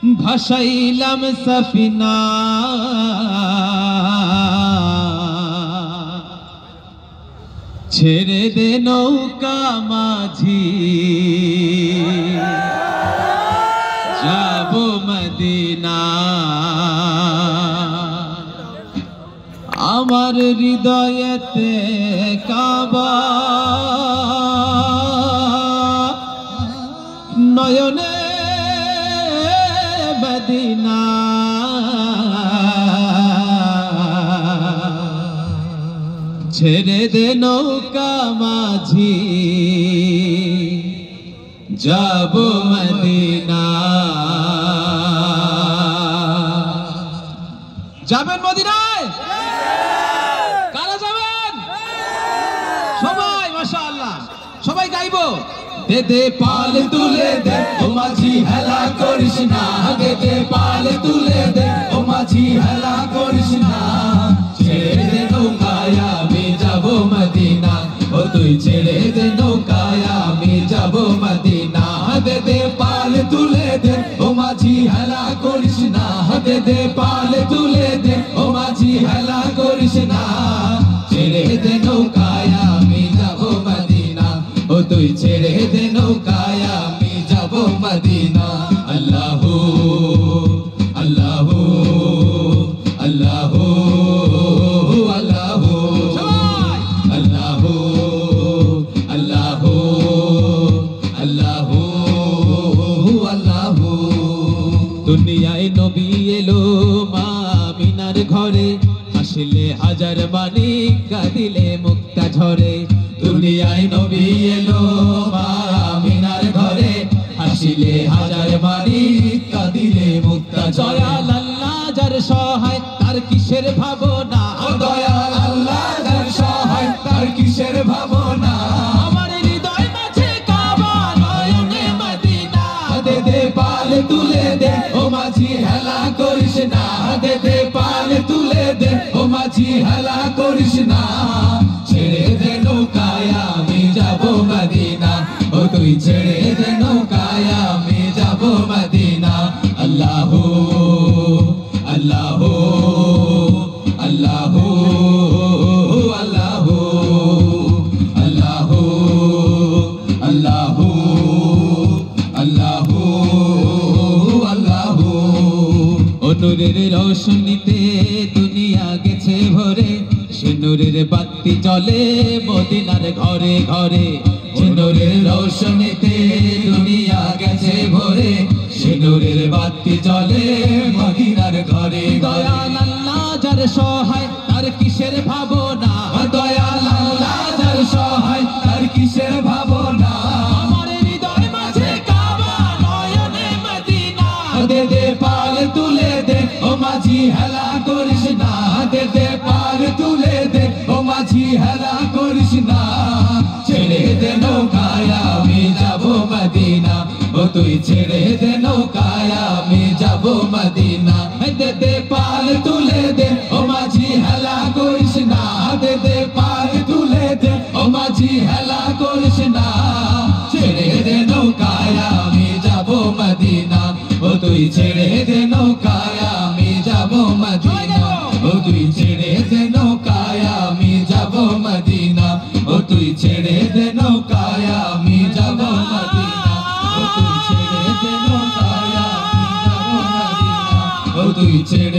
ভাসাইলাম সফিনা ছেড়ে দে নৌকা মাঝি যাব মদিনা আমার হৃদয়েতে কাবা নয়নে মদিনা ছেড়ে দে নৌকা মাঝি যাব মদিনা যাবেন মদিনায় কারা যাবেন সবাই মাশাআল্লাহ সবাই গাইবো দে দে পাল তুলে দে ও মাঝি হেলা করিস না দে দে পাল তুলে দে ও মাঝি হেলা করিস না ছেড়ে দে নৌকায় আমি যাব মদিনা ও তুই ছেড়ে দে নৌকায় আমি যাব মদিনা দে দে পাল তুলে দে ও মাঝি হেলা করিস না দে দে পাল তুলে দে ও মাঝি হেলা করিস না ছেড়ে দে নৌকায় আমি যাব মদিনা ও তুই ছেড়ে দে নৌকায় আমি যাব মদিনা আল্লাহু আল্লাহু আল্লাহু আল্লাহু আল্লাহু আল্লাহু আল্লাহু আল্লাহু দুনিয়ায় নবী এলো মা আমিনার ঘরে আসলে হাজার মানিক কাঁদিলে মুক্তা ঝরে দুনিয়ায় নবী এলো মা আমিনার ঘরে আসলে হাজার মানিক কাঁদিলে মুক্তা দয়াল আল্লাহ যার সহায় তার কিসের ভাবনা দয়াল আল্লাহ যার সহায় তার কিসের ভাবনা আমার হৃদয় মাঝে কাবা নয়নে মদিনা দে দে পাল তুলে দে ও মাঝি হেলা করিস না দে দে পাল তুলে দে ও মাঝি হেলা করিস না ছেড়ে দে নৌকায় আমি যাব মদিনা ও তুই ছেড়ে দে নৌকায় আমি যাব মদিনা আল্লাহু আল্লাহু আল্লাহু আল্লাহু আল্লাহু আল্লাহু আল্লাহু আল্লাহু নূরের রোশনীতে দুনিয়া গেছে ভরে সে নূরের বাতি জ্বলে মদিনার ঘরে ঘরে সে নূরের রোশনীতে দুনিয়া গেছে ভরে সে নূরের বাতি জ্বলে মদিনার ঘরে দয়াল আল্লাহ যার সহায় তার কিসের ভাবনা দয়াল আল্লাহ যার সহায় তার কিসের ভাবনা আমার হৃদয় মাঝে কাবা নয়নে মদিনা দে দে পাল তুলে দে ও মাঝি হেলা করিস না দে দে পাল তুলে দে ও মাঝি হেলা করিস না ছেড়ে দে নৌকায় আমি যাব মদিনা ও তুই ছেড়ে দে নৌকায় আমি যাব মদিনা দে দে পাল তুলে দে ও মাঝি হেলা করিস না দে দে পাল তুলে দে ও মাঝি হেলা করিস না ছেড়ে দে নৌকায় আমি যাব মদিনা ও তুই ছেড়ে দে নৌকায় আমি যাব মদিনা ও তুই ছেড়ে দে নৌকায় আমি যাব মদিনা ও তুই ছেড়ে দে নৌকায় আমি যাব মদিনা ও তুই ছেড়ে দে নৌকায় আমি যাব মদিনা ও তুই ছেড়ে